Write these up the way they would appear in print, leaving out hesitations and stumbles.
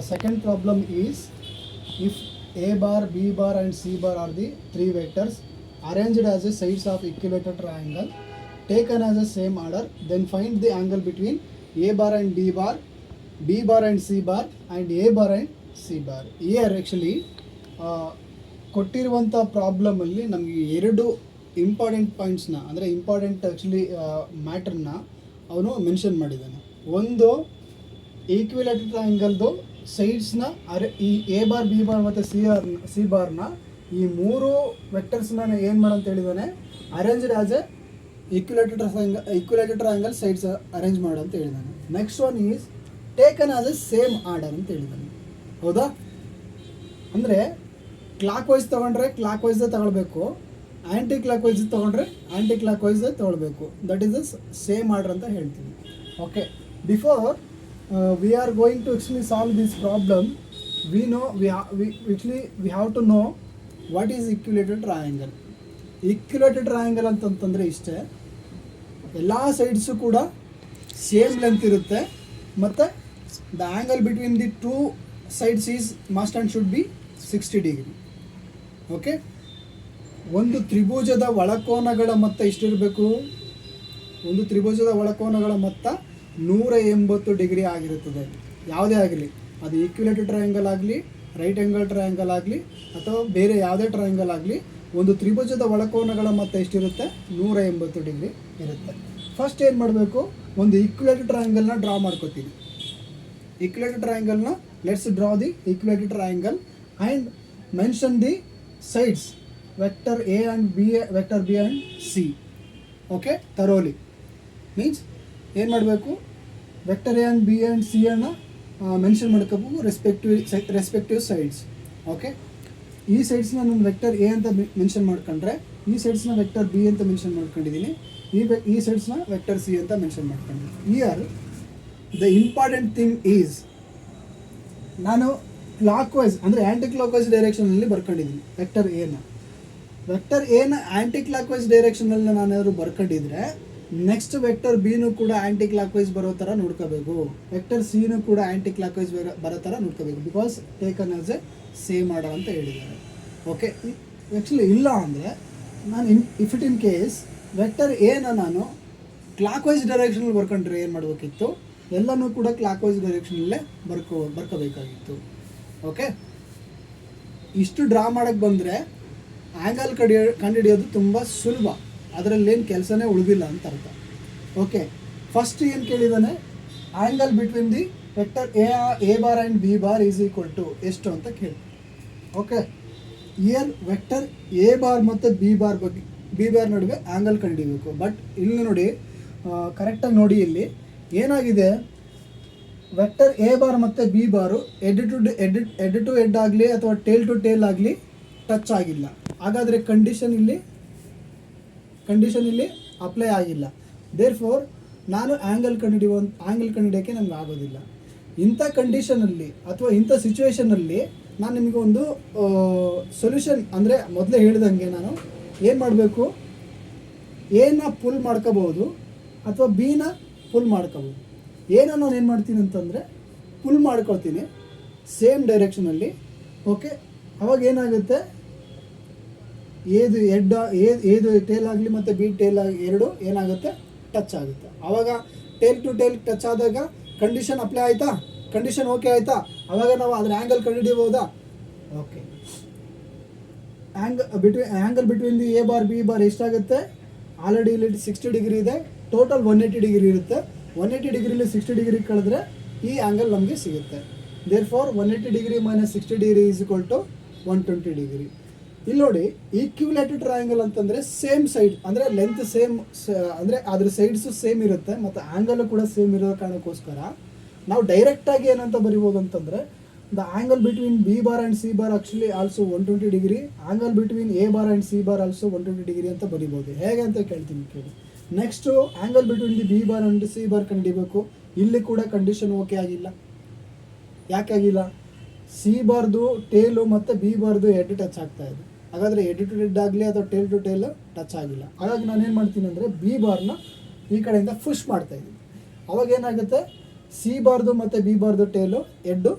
second problem is, if a bar, b bar and c bar are the three vectors arranged as the sides of equilateral triangle taken as the same order, then find the angle between a bar and b bar and c bar and a bar and c bar. Here actually ಕೊಟ್ಟಿರುವಂಥ ಪ್ರಾಬ್ಲಮಲ್ಲಿ ನಮಗೆ ಎರಡು important ಪಾಯಿಂಟ್ಸ್ನ ಅಂದರೆ important actually ಮ್ಯಾಟ್ರನ್ನ ಅವನು mention ಮಾಡಿದ್ದಾನೆ. ಒಂದು ಈಕ್ವಿಲೇಟರ್ ಟ್ರಯಾಂಗಲ್ದು ಸೈಡ್ಸ್ನ ಈ ಎ ಬಾರ್, ಬಿ ಬಾರ್ ಮತ್ತು ಸಿ ಬಾರ್ನ ಈ ಮೂರು ವೆಕ್ಟರ್ಸ್ನ ಏನು ಮಾಡಂತ ಹೇಳಿದ್ದಾನೆ, arranged as a equilateral triangle sides arrange ಮಾಡಂತ ಹೇಳಿದ್ದಾನೆ. Next one is taken as a same order ಅಂತ ಹೇಳಿದ್ದಾನೆ. ಹೌದಾ? ಅಂದರೆ ಕ್ಲಾಕ್ ವೈಸ್ ತೊಗೊಂಡ್ರೆ ಕ್ಲಾಕ್ ವೈಸೇ ತಗೊಳ್ಬೇಕು, ಆ್ಯಂಟಿ ಕ್ಲಾಕ್ ವೈಸ್ ತೊಗೊಂಡ್ರೆ ಆ್ಯಂಟಿ ಕ್ಲಾಕ್ ವೈಸೇ ತೊಗೊಳ್ಬೇಕು. That is the same order ಅಂತ ಹೇಳ್ತೀನಿ. Okay, before we are going to actually solve this problem, we have to know what is equilateral triangle. Equilateral triangle ಅಂತಂತಂದರೆ ಇಷ್ಟೇ, ಎಲ್ಲ ಸೈಡ್ಸು ಕೂಡ ಸೇಮ್ ಲೆಂತ್ ಇರುತ್ತೆ ಮತ್ತು the angle between the two sides is must and should be 60 degree. Okay, ಒಂದು ತ್ರಿಭುಜದ ಒಳಕೋನಗಳ ಮೊತ್ತ ಎಷ್ಟಿರಬೇಕು? ಒಂದು ತ್ರಿಭುಜದ ಒಳಕೋನಗಳ ಮೊತ್ತ 180 ಡಿಗ್ರಿ ಆಗಿರುತ್ತದೆ. ಯಾವುದೇ ಆಗಲಿ, ಅದು ಈಕ್ಯುಲೇಟೆಡ್ ಟ್ರಯಾಂಗಲ್ ಆಗಲಿ, ರೈಟ್ ಆ್ಯಂಗಲ್ ಟ್ರಯಾಂಗಲ್ ಆಗಲಿ ಅಥವಾ ಬೇರೆ ಯಾವುದೇ ಟ್ರಯಾಂಗಲ್ ಆಗಲಿ, ಒಂದು ತ್ರಿಭುಜದ ಒಳಕೋನಗಳ ಮೊತ್ತ ಎಷ್ಟಿರುತ್ತೆ? 180 ಡಿಗ್ರಿ ಇರುತ್ತೆ. ಫಸ್ಟ್ ಏನು ಮಾಡಬೇಕು, ಒಂದು ಈಕ್ಯುಲೇಟೆಡ್ ಟ್ರಯಾಂಗಲ್ನ ಡ್ರಾ ಮಾಡ್ಕೋತೀನಿ. ಈಕ್ಯುಲೇಟೆಡ್ ಟ್ರಯಾಂಗಲ್ನ let's draw the equilateral triangle and mention the sides vector a and b, vector b and c. Okay, thoroughly means ಏನು ಮಾಡಬೇಕು, vector A and B and C ಅನ್ನು ಮೆನ್ಷನ್ ಮಾಡ್ಕೋಬೇಕು ರೆಸ್ಪೆಕ್ಟಿವ್ ಸೈಡ್ಸ್. ಓಕೆ, ಈ ಸೈಡ್ಸ್ನ ನಾನು vector A ಅಂತ mention ಮಾಡ್ಕೊಂಡ್ರೆ, ಈ ಸೈಡ್ಸ್ನ ವೆಕ್ಟರ್ ಬಿ ಅಂತ ಮೆನ್ಷನ್ ಮಾಡ್ಕೊಂಡಿದ್ದೀನಿ, ಈ ಸೈಡ್ಸ್ನ ವೆಕ್ಟರ್ ಸಿ ಅಂತ ಮೆನ್ಷನ್ ಮಾಡ್ಕೊಂಡಿದ್ದೀನಿ. Here the important thing is, ನಾನು ಕ್ಲಾಕ್ ವೈಸ್ ಅಂದರೆ ಆ್ಯಂಟಿ ಕ್ಲಾಕ್ ವೈಸ್ ಡೈರೆಕ್ಷನಲ್ಲಿ ಬರ್ಕೊಂಡಿದ್ದೀನಿ ವೆಕ್ಟರ್ ಎನ. ವೆಕ್ಟರ್ ಎನ ಆ್ಯಂಟಿ ಕ್ಲಾಕ್ ವೈಸ್ ಡೈರೆಕ್ಷನಲ್ಲಿ ನಾನೇನಾದ್ರು ಬರ್ಕೊಂಡಿದ್ರೆ, ನೆಕ್ಸ್ಟ್ ವೆಕ್ಟರ್ ಬಿನೂ ಕೂಡ ಆ್ಯಂಟಿ ಕ್ಲಾಕ್ ವೈಸ್ ಬರೋ ಥರ ನೋಡ್ಕೋಬೇಕು, ವೆಕ್ಟರ್ ಸಿನೂ ಕೂಡ ಆ್ಯಂಟಿ ಕ್ಲಾಕ್ ವೈಸ್ ಬರೋ ಥರ ನೋಡ್ಕೋಬೇಕು. Because taken as a same order ಅಂತ ಹೇಳಿದ್ದಾರೆ. ಓಕೆ, ಆ್ಯಕ್ಚುಲಿ ಇಲ್ಲ ಅಂದರೆ ನಾನು if it in case vector ಎನ ನಾನು ಕ್ಲಾಕ್ ವೈಸ್ ಡೈರೆಕ್ಷನಲ್ಲಿ ಬರ್ಕೊಂಡ್ರೆ ಏನು ಮಾಡಬೇಕಿತ್ತು, ಎಲ್ಲನೂ ಕೂಡ ಕ್ಲಾಕ್ ವೈಸ್ ಡೈರೆಕ್ಷನಲ್ಲೇ ಬರ್ಕೋಬೇಕಾಗಿತ್ತು. ಓಕೆ, ಇಷ್ಟು ಡ್ರಾ ಮಾಡೋಕ್ಕೆ ಬಂದರೆ ಆ್ಯಂಗಲ್ ಕಂಡುಹಿಡಿಯೋದು ತುಂಬ ಸುಲಭ, ಅದರಲ್ಲೇನು ಕೆಲಸನೇ ಉಳಿದಿಲ್ಲ ಅಂತ ಅರ್ಥ. ಓಕೆ, ಫಸ್ಟ್ ಏನು ಕೇಳಿದ್ದಾನೆ, angle between the vector A bar and B bar is equal to ಎಷ್ಟು ಅಂತ ಕೇಳಿ. Okay, here vector A bar ಮತ್ತು ಬಿ ಬಾರ್ ನಡುವೆ ಆ್ಯಂಗಲ್ ಕಂಡುಹಿಡಿಯಬೇಕು. ಬಟ್ ಇಲ್ಲಿ ನೋಡಿ, ಕರೆಕ್ಟಾಗಿ ನೋಡಿ, ಇಲ್ಲಿ ಏನಾಗಿದೆ, ವೆಕ್ಟರ್ ಎ ಬಾರ್ ಮತ್ತು B bar head to head ಆಗಲಿ ಅಥವಾ ಟೇಲ್ ಟು ಟೇಲ್ ಆಗಲಿ ಟಚ್ ಆಗಿಲ್ಲ. ಹಾಗಾದರೆ ಕಂಡೀಷನ್ ಇಲ್ಲಿ ಅಪ್ಲೈ ಆಗಿಲ್ಲ. ದೇರ್ ಫೋರ್ ನಾನು ಆ್ಯಂಗಲ್ ಕಂಡುಹಿಡಿಯೋಕ್ಕೆ ನನಗೆ ಆಗೋದಿಲ್ಲ. ಇಂಥ ಕಂಡೀಷನಲ್ಲಿ ಅಥವಾ ಇಂಥ ಸಿಚುವೇಷನಲ್ಲಿ ನಾನು ನಿಮಗೆ ಒಂದು ಸೊಲ್ಯೂಷನ್ ಅಂದರೆ ಮೊದಲೇ ಹೇಳಿದಂಗೆ ನಾನು ಏನು ಮಾಡಬೇಕು, ಎನ ಪುಲ್ ಮಾಡ್ಕೋಬೋದು ಅಥವಾ ಬಿನ ಪುಲ್ ಮಾಡ್ಕೋಬೋದು. ಏನೋ ನಾನು ಏನು ಮಾಡ್ತೀನಿ ಅಂತಂದರೆ ಪುಲ್ ಮಾಡ್ಕೊಳ್ತೀನಿ ಸೇಮ್ ಡೈರೆಕ್ಷನಲ್ಲಿ. ಓಕೆ, ಅವಾಗ ಏನಾಗುತ್ತೆ, ಏದು ಟೇಲ್ ಆಗಲಿ ಮತ್ತು ಬಿ ಟೇಲ್ ಎರಡು ಏನಾಗುತ್ತೆ, ಟಚ್ ಆಗುತ್ತೆ. ಆವಾಗ ಟೇಲ್ ಟು ಟೇಲ್ ಟಚ್ ಆದಾಗ ಕಂಡೀಷನ್ ಅಪ್ಲೈ ಆಯಿತಾ, ಕಂಡೀಷನ್ ಓಕೆ ಆಯಿತಾ, ಆವಾಗ ನಾವು ಅದರ ಆ್ಯಂಗಲ್ ಕಂಡುಹಿಡಿಯಬಹುದಾ? Okay, angle between the A bar B bar ಎಷ್ಟಾಗುತ್ತೆ, ಆಲ್ರೆಡಿ ಇಲ್ಲಿ 60 ಡಿಗ್ರಿ ಇದೆ, ಟೋಟಲ್ 180 ಡಿಗ್ರಿ ಇರುತ್ತೆ. 180 ಡಿಗ್ರಿಲಿ 60 ಡಿಗ್ರಿ ಕಳೆದ್ರೆ ಈ ಆ್ಯಂಗಲ್ ನಮಗೆ ಸಿಗುತ್ತೆ. Therefore 180 degree minus 60 degree is equal to 120 degree. ಇಲ್ಲಿ ನೋಡಿ, ಈಕ್ಯುಲೇಟೆಡ್ ಟ್ರಯಾಂಗಲ್ ಅಂತಂದರೆ ಸೇಮ್ ಸೈಡ್ ಅಂದರೆ ಲೆಂತ್ ಸೇಮ್, ಅಂದರೆ ಅದ್ರ ಸೈಡ್ಸು ಸೇಮ್ ಇರುತ್ತೆ ಮತ್ತು ಆ್ಯಂಗಲ್ ಕೂಡ ಸೇಮ್ ಇರೋ ಕಾರಣಕ್ಕೋಸ್ಕರ ನಾವು ಡೈರೆಕ್ಟಾಗಿ ಏನಂತ ಬರಿಬೋದು ಅಂತಂದರೆ, the angle between B bar and C bar actually also 120 degree, angle between A bar and C bar also 120 degree ಅಂತ ಬರಿಬೋದು. ಹೇಗೆ ಅಂತ ಕೇಳ್ತೀನಿ ಕೇಳಿ. Next angle between the B bar and C bar ಕಂಡುಹಿಡಿಬೇಕು. ಇಲ್ಲಿ ಕೂಡ ಕಂಡೀಷನ್ ಓಕೆ ಆಗಿಲ್ಲ. ಯಾಕೆ ಆಗಿಲ್ಲ? ಸಿ ಬಾರ್ದು ಟೇಲು ಮತ್ತು ಬಿ ಬಾರ್ದು ಹೆಡ್ ಟಚ್ ಆಗ್ತಾ ಇದೆ. ಹಾಗಾದರೆ ಹೆಡ್ ಟು ಹೆಡ್ ಆಗಲಿ ಅಥವಾ ಟೇಲ್ ಟು ಟೇಲ್ ಟಚ್ ಆಗಿಲ್ಲ. ಹಾಗಾಗಿ ನಾನೇನು ಮಾಡ್ತೀನಿ ಅಂದರೆ ಬಿ ಬಾರ್ನ ಈ ಕಡೆಯಿಂದ ಪುಷ್ ಮಾಡ್ತಾಯಿದ್ದೀನಿ. ಅವಾಗ ಏನಾಗುತ್ತೆ, ಸಿ ಬಾರ್ದು ಮತ್ತು ಬಿ ಬಾರ್ದು ಟೇಲು ಹೆಡ್ಡು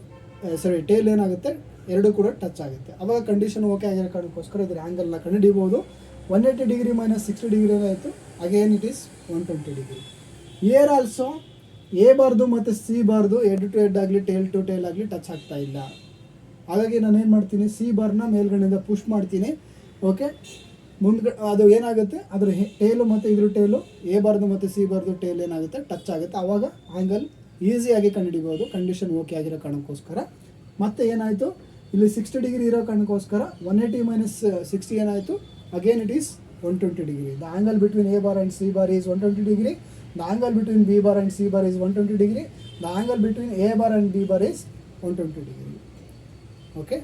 ಟೇಲ್ ಏನಾಗುತ್ತೆ ಎರಡು ಕೂಡ ಟಚ್ ಆಗುತ್ತೆ. ಅವಾಗ ಕಂಡೀಷನ್ ಓಕೆ ಆಗಿರೋ ಕಾರಣಕ್ಕೋಸ್ಕರ ಇದ್ರ ಆ್ಯಂಗಲ್ನ ಕಂಡುಹಿಡಿಬೋದು. 180 ಡಿಗ್ರಿ ಮೈನಸ್ 60 ಡಿಗ್ರಿ ಆಯಿತು. Again it is 120 degree. Year also A ಬಾರ್ದು ಮತ್ತು ಸಿ ಬಾರ್ದು ಹೆಡ್ ಟು ಹೆಡ್ ಆಗಲಿ ಟೇಲ್ ಟು ಟೇಲ್ ಆಗಲಿ ಟಚ್ ಆಗ್ತಾ ಇಲ್ಲ. ಹಾಗಾಗಿ ನಾನು ಏನು ಮಾಡ್ತೀನಿ, ಸಿ ಬಾರ್ನ ಮೇಲ್ಗಡೆಯಿಂದ ಪುಷ್ ಮಾಡ್ತೀನಿ. ಓಕೆ, ಅದು ಏನಾಗುತ್ತೆ, ಅದರ ಟೇಲು ಮತ್ತು ಇದ್ರ ಟೇಲು ಎ ಬಾರ್ದು ಮತ್ತು ಸಿ ಬಾರ್ದು ಟೇಲ್ ಏನಾಗುತ್ತೆ ಟಚ್ ಆಗುತ್ತೆ. ಆವಾಗ ಆ್ಯಂಗಲ್ ಈಸಿಯಾಗಿ ಕಂಡುಹಿಡಿಬೋದು ಕಂಡೀಷನ್ ಓಕೆ ಆಗಿರೋ ಕಾರಣಕ್ಕೋಸ್ಕರ. ಮತ್ತು ಏನಾಯಿತು, ಇಲ್ಲಿ 60 ಡಿಗ್ರಿ ಇರೋ ಕಾರಣಕ್ಕೋಸ್ಕರ 180 ಮೈನಸ್ 60 ಏನಾಯಿತು, again it is 120 degree. The angle between A bar and C bar is 120 degree. The angle between B bar and C bar is 120 degree. The angle between A bar and B bar is 120 degree. Okay.